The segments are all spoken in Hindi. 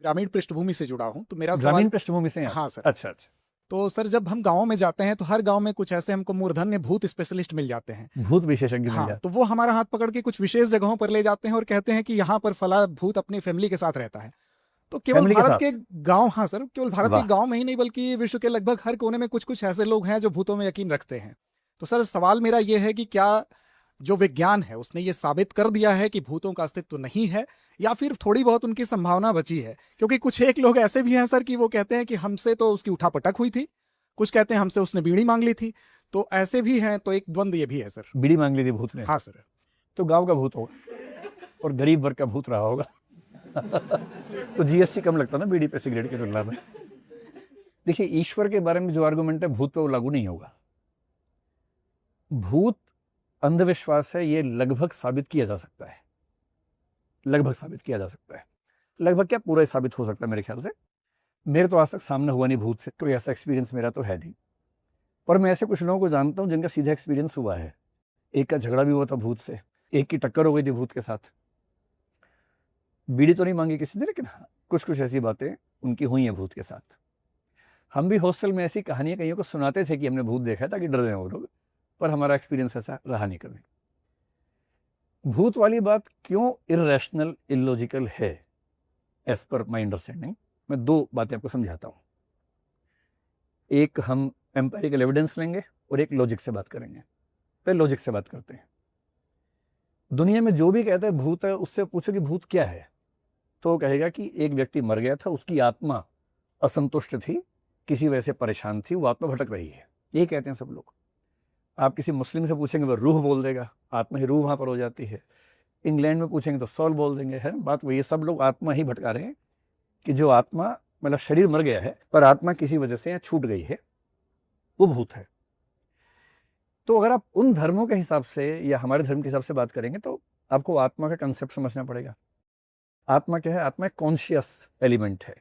ग्रामीण पृष्ठभूमि से जुड़ा हूँ, तो मेरा ग्रामीण सवाल। पृष्ठभूमि से हैं आप? हाँ सर। अच्छा अच्छा। तो सर जब हम गाँव में जाते हैं तो हर गाँव में कुछ ऐसे हमको मूर्धन्य भूत स्पेशलिस्ट मिल जाते हैं। भूत विशेषज्ञ मिल हाँ, जाते। तो वो हमारा हाथ पकड़ के कुछ विशेष जगहों पर ले जाते हैं और कहते हैं कि यहाँ पर फला भूत अपनी फैमिली के साथ रहता है। तो केवल फैमिली के भारत के साथ? गांव, हाँ सर, केवल भारत के वाह। गांव में ही नहीं बल्कि विश्व के लगभग हर कोने में कुछ कुछ ऐसे लोग हैं जो भूतों में यकीन रखते हैं। तो सर सवाल मेरा ये है कि क्या जो विज्ञान है उसने ये साबित कर दिया है कि भूतों का अस्तित्व नहीं है, या फिर थोड़ी बहुत उनकी संभावना बची है? क्योंकि कुछ एक लोग ऐसे भी हैं सर कि वो कहते हैं कि हमसे तो उसकी उठापटक हुई थी, कुछ कहते हैं हमसे उसने बीड़ी मांग ली थी। तो ऐसे भी हैं, तो एक द्वंद्व ये भी है सर। बीड़ी मांग ली थी भूत ने? हाँ सर। तो गांव का भूत होगा और गरीब वर्ग का भूत रहा होगा। तो जीएसटी कम लगता ना बीड़ी पे सिगरेट की तुलना में। देखिए, ईश्वर के बारे में जो आर्गुमेंट है भूत पे वो लागू नहीं होगा। भूत अंधविश्वास है, ये लगभग साबित किया जा सकता है। लगभग साबित किया जा सकता है। लगभग क्या, पूरा ही साबित हो सकता है मेरे ख्याल से। मेरे तो आज तक सामने हुआ नहीं भूत से, कोई ऐसा एक्सपीरियंस मेरा तो है नहीं। पर मैं ऐसे कुछ लोगों को जानता हूं जिनका सीधा एक्सपीरियंस हुआ है। एक का झगड़ा भी हुआ था भूत से, एक की टक्कर हो गई थी भूत के साथ। बीड़ी तो नहीं मांगी किसी ने, लेकिन हाँ, कुछ कुछ ऐसी बातें उनकी हुई हैं भूत के साथ। हम भी हॉस्टल में ऐसी कहानियां कईयों को सुनाते थे कि हमने भूत देखा है ताकि डर जाए वो लोग, पर हमारा एक्सपीरियंस ऐसा रहा नहीं कभी। भूत वाली बात क्यों इररेशनल, इलॉजिकल है एज पर माई अंडरस्टैंडिंग, मैं दो बातें आपको समझाता हूं। एक हम एम्पेरिकल एविडेंस लेंगे और एक लॉजिक से बात करेंगे। पहले लॉजिक से बात करते हैं। दुनिया में जो भी कहता है भूत है, उससे पूछो कि भूत क्या है, तो वो कहेगा कि एक व्यक्ति मर गया था, उसकी आत्मा असंतुष्ट थी, किसी वजह से परेशान थी, वो आत्मा भटक रही है, ये कहते हैं सब लोग। आप किसी मुस्लिम से पूछेंगे वो रूह बोल देगा, आत्मा ही रूह वहां पर हो जाती है। इंग्लैंड में पूछेंगे तो सोल बोल देंगे। है बात वही, सब लोग आत्मा ही भटका रहे हैं कि जो आत्मा, मतलब शरीर मर गया है पर आत्मा किसी वजह से छूट गई है, वो भूत है। तो अगर आप उन धर्मों के हिसाब से या हमारे धर्म के हिसाब से बात करेंगे तो आपको आत्मा का कंसेप्ट समझना पड़ेगा। आत्मा क्या है? आत्मा एक कॉन्शियस एलिमेंट है।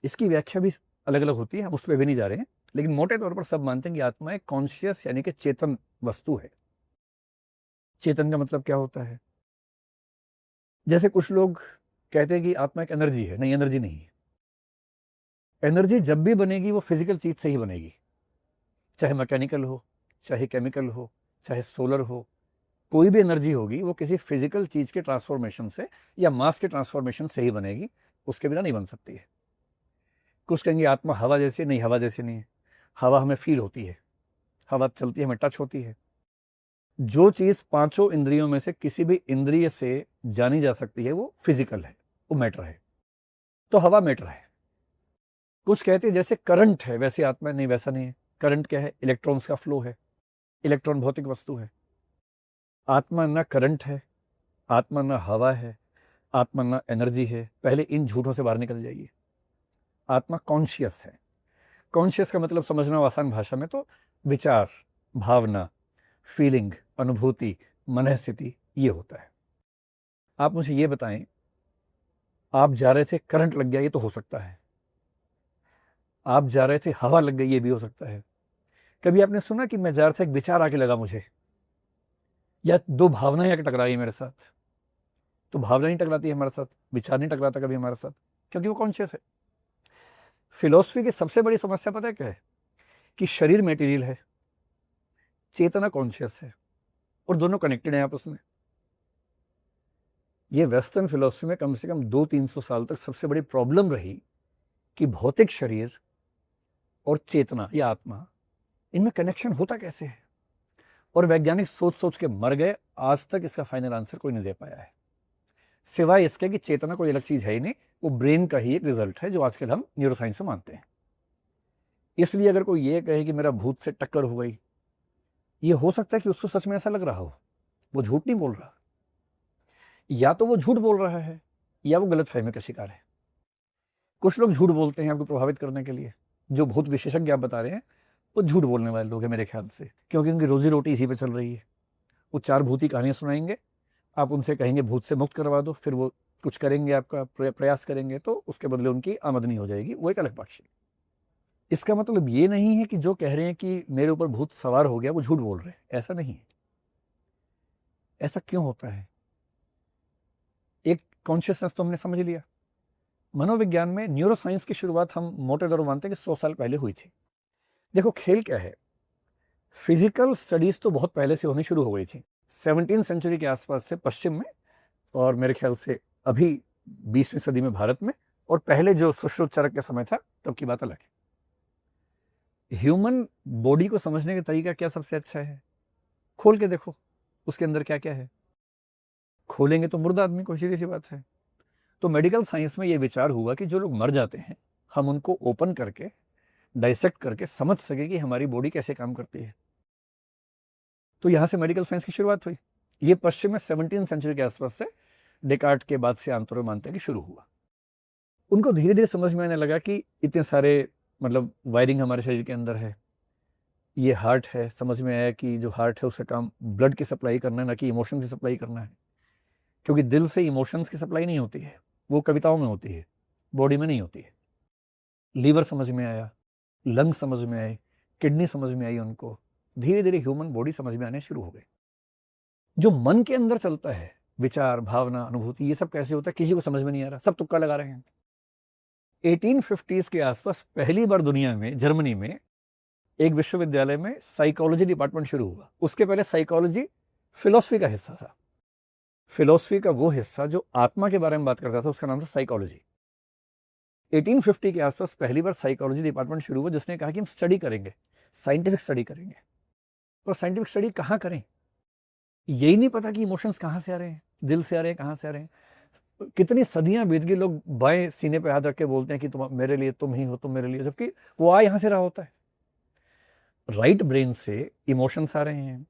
इसकी व्याख्या भी अलग अलग होती है, हम उस पर भी नहीं जा रहे हैं, लेकिन मोटे तौर पर सब मानते हैं कि आत्मा एक कॉन्शियस यानी कि चेतन वस्तु है। चेतन का मतलब क्या होता है? जैसे कुछ लोग कहते हैं कि आत्मा एक एनर्जी है, नहीं, एनर्जी नहीं है। एनर्जी जब भी बनेगी वो फिजिकल चीज से ही बनेगी, चाहे मैकेनिकल हो, चाहे केमिकल हो, चाहे सोलर हो। कोई भी एनर्जी होगी वो किसी फिजिकल चीज के ट्रांसफॉर्मेशन से या मास के ट्रांसफॉर्मेशन से ही बनेगी, उसके बिना नहीं बन सकती है। कुछ कहेंगे आत्मा हवा जैसी, नहीं, हवा जैसी नहीं है। हवा हमें फील होती है, हवा चलती है, हमें टच होती है। जो चीज पांचों इंद्रियों में से किसी भी इंद्रिय से जानी जा सकती है वो फिजिकल है, वो मैटर है। तो हवा मैटर है। कुछ कहते हैं जैसे करंट है वैसे आत्मा, नहीं, वैसा नहीं है। करंट क्या है? इलेक्ट्रॉन्स का फ्लो है। इलेक्ट्रॉन भौतिक वस्तु है। आत्मा ना करंट है, आत्मा ना हवा है, आत्मा ना एनर्जी है। पहले इन झूठों से बाहर निकल जाइए। आत्मा कॉन्शियस है। कॉन्शियस का मतलब समझना हो आसान भाषा में तो विचार, भावना, फीलिंग, अनुभूति, मन स्थिति, ये होता है। आप मुझे ये बताएं, आप जा रहे थे, करंट लग गया, ये तो हो सकता है। आप जा रहे थे, हवा लग गई, ये भी हो सकता है। कभी आपने सुना कि मैं जा रहा था, एक विचार आके लगा मुझे, या दो भावनाएं आके टकराई मेरे साथ? तो भावना नहीं टकराती है हमारे साथ, विचार नहीं टकराता कभी हमारे साथ, क्योंकि वो कॉन्शियस है। फिलॉसफी की सबसे बड़ी समस्या पता है क्या है? कि शरीर मेटीरियल है, चेतना कॉन्शियस है, और दोनों कनेक्टेड हैं आपस में। ये वेस्टर्न फिलॉसफी में कम से कम 200-300 साल तक सबसे बड़ी प्रॉब्लम रही कि भौतिक शरीर और चेतना या आत्मा, इनमें कनेक्शन होता कैसे है। और वैज्ञानिक सोच सोच के मर गए, आज तक इसका फाइनल आंसर कोई नहीं दे पाया है, सिवाय इसके कि चेतना कोई अलग चीज है ही नहीं, वो ब्रेन का ही एक रिजल्ट है, जो आजकल हम न्यूरोसाइंस में मानते हैं। इसलिए अगर कोई ये कहे कि मेरा भूत से टक्कर हो गई, ये हो सकता है कि उसको सच में ऐसा लग रहा हो, वो झूठ नहीं बोल रहा। या तो वो झूठ बोल रहा है या वो गलत फहमी का शिकार है। कुछ लोग झूठ बोलते हैं आपको प्रभावित करने के लिए। जो भूत विशेषज्ञ आप बता रहे हैं वो झूठ बोलने वाले लोग हैं मेरे ख्याल से, क्योंकि उनकी रोजी रोटी इसी पे चल रही है। वो चार भूती कहानियां सुनाएंगे, आप उनसे कहेंगे भूत से मुक्त करवा दो, फिर वो कुछ करेंगे, आपका प्रयास करेंगे, तो उसके बदले उनकी आमदनी हो जाएगी, वो एक अलग पक्ष है। इसका मतलब ये नहीं है कि जो कह रहे हैं कि मेरे ऊपर भूत सवार हो गया वो झूठ बोल रहे हैं, ऐसा नहीं है। ऐसा क्यों होता है? एक कॉन्शियसनेस तो हमने समझ लिया, मनोविज्ञान में न्यूरोसाइंस की शुरुआत हम मोटे तौर पर मानते हैं कि 100 साल पहले हुई थी। देखो खेल क्या है, फिजिकल स्टडीज तो बहुत पहले से होनी शुरू हो गई थी, 17वीं सेंचुरी के आसपास से पश्चिम में, और मेरे ख्याल से अभी 20वीं सदी में भारत में, और पहले जो सुश्रुत चरक का समय था तब की बात अलग है। ह्यूमन बॉडी को समझने का तरीका क्या सबसे अच्छा है, खोल के देखो उसके अंदर क्या क्या है। खोलेंगे तो मुर्दा आदमी को, सीधी सी बात है। तो मेडिकल साइंस में ये विचार हुआ कि जो लोग मर जाते हैं हम उनको ओपन करके डाइसेक्ट करके समझ सके कि हमारी बॉडी कैसे काम करती है। तो यहां से मेडिकल साइंस की शुरुआत हुई। ये पश्चिम में 17वीं सेंचुरी के आसपास से डेकार्ट के बाद से आंतों मानते हैं कि शुरू हुआ। उनको धीरे धीरे समझ में आने लगा कि इतने सारे मतलब वायरिंग हमारे शरीर के अंदर है, ये हार्ट है, समझ में आया कि जो हार्ट है उसका काम ब्लड की सप्लाई करना है, ना कि इमोशन की सप्लाई करना है, क्योंकि दिल से इमोशंस की सप्लाई नहीं होती है, वो कविताओं में होती है, बॉडी में नहीं होती है। लीवर समझ में आया, लंग समझ में आए, किडनी समझ में आई, उनको धीरे धीरे ह्यूमन बॉडी समझ में आने शुरू हो गई। जो मन के अंदर चलता है, विचार, भावना, अनुभूति, ये सब कैसे होता है किसी को समझ में नहीं आ रहा, सब तुक्का लगा रहे हैं। 1850s के आसपास पहली बार दुनिया में जर्मनी में एक विश्वविद्यालय में साइकोलॉजी डिपार्टमेंट शुरू हुआ। उसके पहले साइकोलॉजी फिलॉसफी का हिस्सा था। फिलॉसफी का वो हिस्सा जो आत्मा के बारे में बात करता था उसका नाम था साइकोलॉजी। 1850 के आसपास पहली बार साइकोलॉजी डिपार्टमेंट शुरू हुआ, जिसने कहा कि हम स्टडी करेंगे, साइंटिफिक स्टडी करेंगे। और साइंटिफिक स्टडी कहाँ करें, यही नहीं पता कि इमोशंस कहाँ से आ रहे हैं, दिल से आ रहे हैं, कहाँ से आ रहे हैं। कितनी सदियां बीत गई, लोग बाएं सीने पे हाथ रख के बोलते हैं कि तुम मेरे लिए, तुम ही हो, तुम मेरे लिए, जबकि वो आ यहां से रहा होता है। राइट ब्रेन से इमोशंस आ रहे हैं,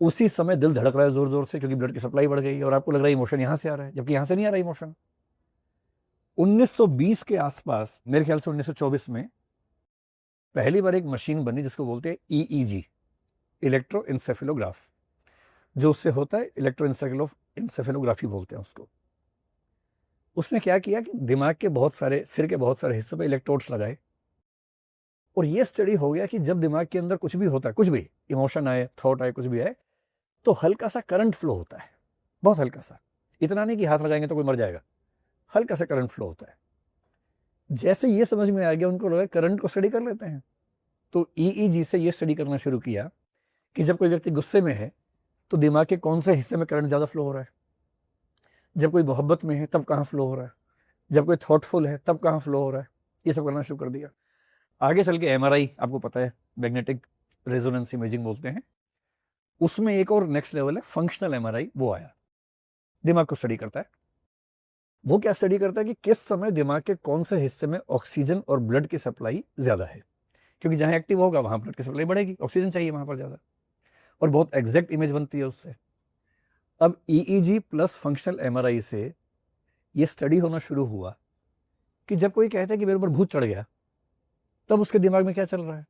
उसी समय दिल धड़क रहा है जोर जोर से, क्योंकि ब्लड की सप्लाई बढ़ गई, और आपको लग रहा है इमोशन यहां से आ रहा है, जबकि यहां से नहीं आ रहा इमोशन। 1920 के आसपास, मेरे ख्याल से 1924 में पहली बार एक मशीन बनी जिसको बोलते हैं EEG, इलेक्ट्रो इंसेफेलोग्राफ, जो उससे होता है इलेक्ट्रो इंसेफेलोग्राफी बोलते हैं उसको। उसने क्या किया कि दिमाग के बहुत सारे, सिर के बहुत सारे हिस्सों पे इलेक्ट्रोड्स लगाए, और ये स्टडी हो गया कि जब दिमाग के अंदर कुछ भी होता है, कुछ भी इमोशन आए, थॉट आए, कुछ भी आए, तो हल्का सा करंट फ्लो होता है, बहुत हल्का सा, इतना नहीं कि हाथ लगाएंगे तो कोई मर जाएगा, हल्का सा करंट फ्लो होता है। जैसे ये समझ में आ गया, उनको लगा करंट को स्टडी कर लेते हैं। तो EEG से ये स्टडी करना शुरू किया कि जब कोई व्यक्ति गुस्से में है तो दिमाग के कौन से हिस्से में करंट ज़्यादा फ्लो हो रहा है, जब कोई मोहब्बत में है तब कहाँ फ्लो हो रहा है, जब कोई थॉटफुल है तब कहाँ फ्लो हो रहा है। ये सब करना शुरू कर दिया। आगे चल के MRI, आपको पता है, मैग्नेटिक रेजोनेंस इमेजिंग बोलते हैं, उसमें एक और नेक्स्ट लेवल है फंक्शनल MRI, वो आया, दिमाग को स्टडी करता है। वो क्या स्टडी करता है कि किस समय दिमाग के कौन से हिस्से में ऑक्सीजन और ब्लड की सप्लाई ज्यादा है, क्योंकि जहां एक्टिव होगा वहां ब्लड की सप्लाई बढ़ेगी, ऑक्सीजन चाहिए वहां पर ज्यादा, और बहुत एग्जैक्ट इमेज बनती है उससे। अब EEG प्लस फंक्शनल MRI से ये स्टडी होना शुरू हुआ कि जब कोई कहता है कि मेरे ऊपर भूत चढ़ गया, तब उसके दिमाग में क्या चल रहा है।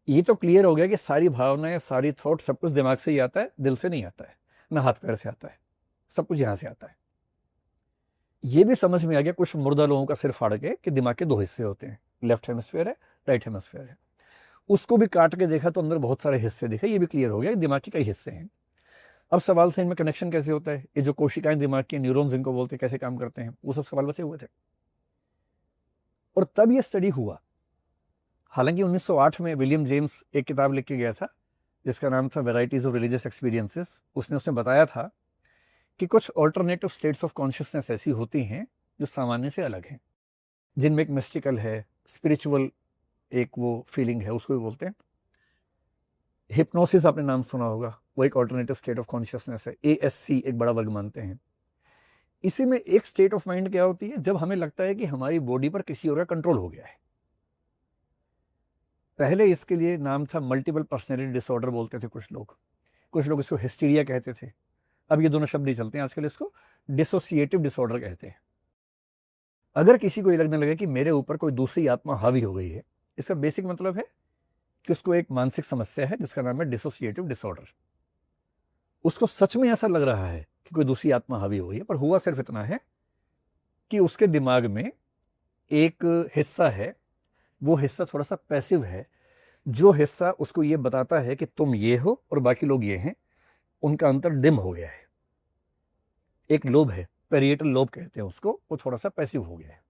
ये तो क्लियर हो गया कि सारी भावनाएं, सारी थॉट, सब कुछ दिमाग से ही आता है, दिल से नहीं आता है, ना हाथ पैर से आता है, सब कुछ यहां से आता है। ये भी समझ में आ गया कुछ मुर्दा लोगों का सिर फाड़ के कि दिमाग के दो हिस्से होते हैं, लेफ्ट हेमिस्फीयर है, राइट हेमिस्फीयर है। उसको भी काट के देखा तो अंदर बहुत सारे हिस्से दिखे, ये भी क्लियर हो गया कि दिमाग के कई हिस्से हैं। अब सवाल था इनमें कनेक्शन कैसे होता है, ये जो कोशिकाएं दिमाग की, न्यूरॉन्स इनको बोलते हैं, कैसे काम करते हैं, वो सब सवाल बचे हुए थे। और तब ये स्टडी हुआ। हालांकि 1908 में विलियम जेम्स एक किताब लिख के गया था जिसका नाम था वेराइटीज ऑफ रिलीजियस एक्सपीरियंसेस। उसने बताया था कि कुछ ऑल्टरनेटिव स्टेट्स ऑफ कॉन्शियसनेस ऐसी होती हैं जो सामान्य से अलग हैं, जिनमें एक मिस्टिकल है, स्पिरिचुअल एक वो फीलिंग है, उसको भी बोलते हैं। हिप्नोसिस आपने नाम सुना होगा, वो एक ऑल्टरनेटिव स्टेट ऑफ कॉन्शियसनेस है, ASC एक बड़ा वर्ग मानते हैं। इसी में एक स्टेट ऑफ माइंड क्या होती है, जब हमें लगता है कि हमारी बॉडी पर किसी और का कंट्रोल हो गया है। पहले इसके लिए नाम था मल्टीपल पर्सनैलिटी डिसऑर्डर बोलते थे कुछ लोग इसको हिस्टीरिया कहते थे। अब ये दोनों शब्द नहीं चलते हैं आजकल, इसको डिसोसिएटिव डिसऑर्डर कहते हैं। अगर किसी को ये लगने लगे कि मेरे ऊपर कोई दूसरी आत्मा हावी हो गई है, इसका बेसिक मतलब है कि उसको एक मानसिक समस्या है जिसका नाम है डिसोसिएटिव डिसऑर्डर। उसको सच में ऐसा लग रहा है कि कोई दूसरी आत्मा हावी हो गई है, पर हुआ सिर्फ इतना है कि उसके दिमाग में एक हिस्सा है, वो हिस्सा थोड़ा सा पैसिव है, जो हिस्सा उसको ये बताता है कि तुम ये हो और बाकी लोग ये हैं, उनका अंतर डिम हो गया है। एक लोब है, पेरिएटल लोब कहते हैं उसको, वो थोड़ा सा पैसिव हो गया है।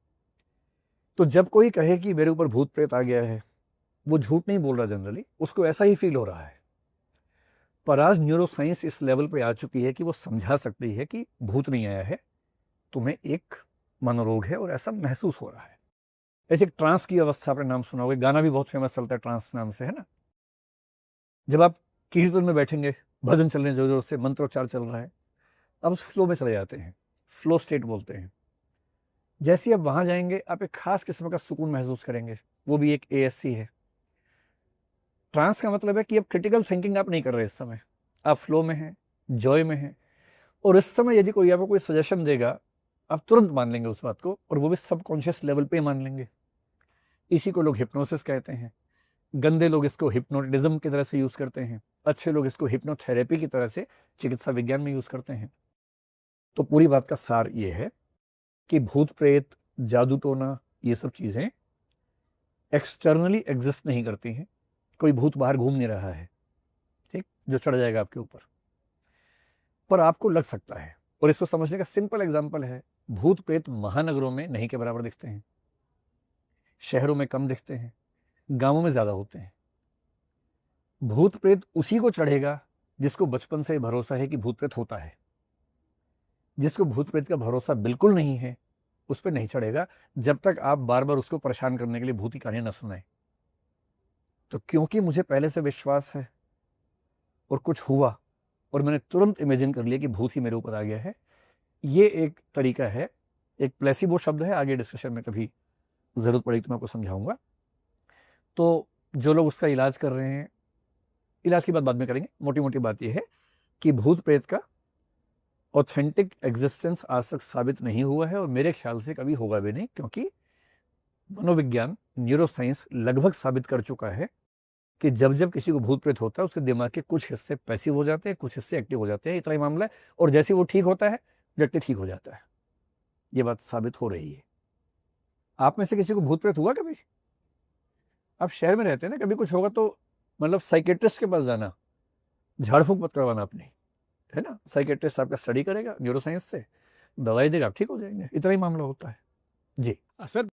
तो जब कोई कहे कि मेरे ऊपर भूत प्रेत आ गया है, वो झूठ नहीं बोल रहा, जनरली उसको ऐसा ही फील हो रहा है। पर आज न्यूरोसाइंस इस लेवल पे आ चुकी है कि वो समझा सकती है कि भूत नहीं आया है, तुम्हें एक मनोरोग है और ऐसा महसूस हो रहा है। ऐसे एक ट्रांस की अवस्था, आपने नाम सुना होगा, गाना भी बहुत फेमस चलता है ट्रांस नाम से, है ना। जब आप कीर्तन में बैठेंगे, भजन चल रहे हैं, जोर जोर से मंत्रोच्चार चल रहा है, अब फ्लो में चले जाते हैं, फ्लो स्टेट बोलते हैं। जैसे आप वहां जाएंगे, आप एक खास किस्म का सुकून महसूस करेंगे, वो भी एक ASC है। ट्रांस का मतलब है कि अब क्रिटिकल थिंकिंग आप नहीं कर रहे, इस समय आप फ्लो में हैं, जॉय में हैं, और इस समय यदि कोई आपको कोई सजेशन देगा, आप तुरंत मान लेंगे उस बात को, और वो भी सबकॉन्शियस लेवल पे मान लेंगे। इसी को लोग हिप्नोसिस कहते हैं। गंदे लोग इसको हिप्नोटिज्म की तरह से यूज करते हैं, अच्छे लोग इसको हिप्नोथेरेपी की तरह से चिकित्सा विज्ञान में यूज करते हैं। तो पूरी बात का सार ये है कि भूत प्रेत, जादू टोना, ये सब चीजें एक्सटर्नली एग्जिस्ट नहीं करती हैं। कोई भूत बाहर घूम नहीं रहा है, ठीक, जो चढ़ जाएगा आपके ऊपर, पर आपको लग सकता है। और इसको समझने का सिंपल एग्जांपल है, भूत प्रेत महानगरों में नहीं के बराबर दिखते हैं, शहरों में कम दिखते हैं, गांवों में ज्यादा होते हैं। भूत प्रेत उसी को चढ़ेगा जिसको बचपन से भरोसा है कि भूत प्रेत होता है। जिसको भूत प्रेत का भरोसा बिल्कुल नहीं है, उस पर नहीं चढ़ेगा जब तक आप बार बार उसको परेशान करने के लिए भूत की कहानियां न सुनाए। तो क्योंकि मुझे पहले से विश्वास है और कुछ हुआ और मैंने तुरंत इमेजिन कर लिया कि भूत ही मेरे ऊपर आ गया है, ये एक तरीका है। एक प्लेसिबो शब्द है, आगे डिस्कशन में कभी जरूरत पड़ेगी तो मैं आपको समझाऊंगा। तो जो लोग उसका इलाज कर रहे हैं, इलाज की बात बाद में करेंगे, मोटी मोटी बात यह है कि भूत प्रेत का ऑथेंटिक एग्जिस्टेंस आज तक साबित नहीं हुआ है, और मेरे ख्याल से कभी होगा भी नहीं, क्योंकि मनोविज्ञान, न्यूरोसाइंस लगभग साबित कर चुका है कि जब जब किसी को भूत प्रेत होता है, उसके दिमाग के कुछ हिस्से पैसिव हो जाते हैं, कुछ हिस्से एक्टिव हो जाते हैं, इतना ही मामला है। और जैसे वो ठीक होता है, व्यक्ति ठीक हो जाता है। ये बात साबित हो रही है। आप में से किसी को भूत प्रेत हुआ कभी? आप शहर में रहते हैं ना, कभी कुछ होगा तो मतलब साइकेट्रिस्ट के पास जाना, झाड़ फूक मत करवाना अपनी, है ना। साइकेट्रिस्ट आपका स्टडी करेगा न्यूरोसाइंस से, दवाई देगा, आप ठीक हो जाएंगे, इतना ही मामला होता है जी। सर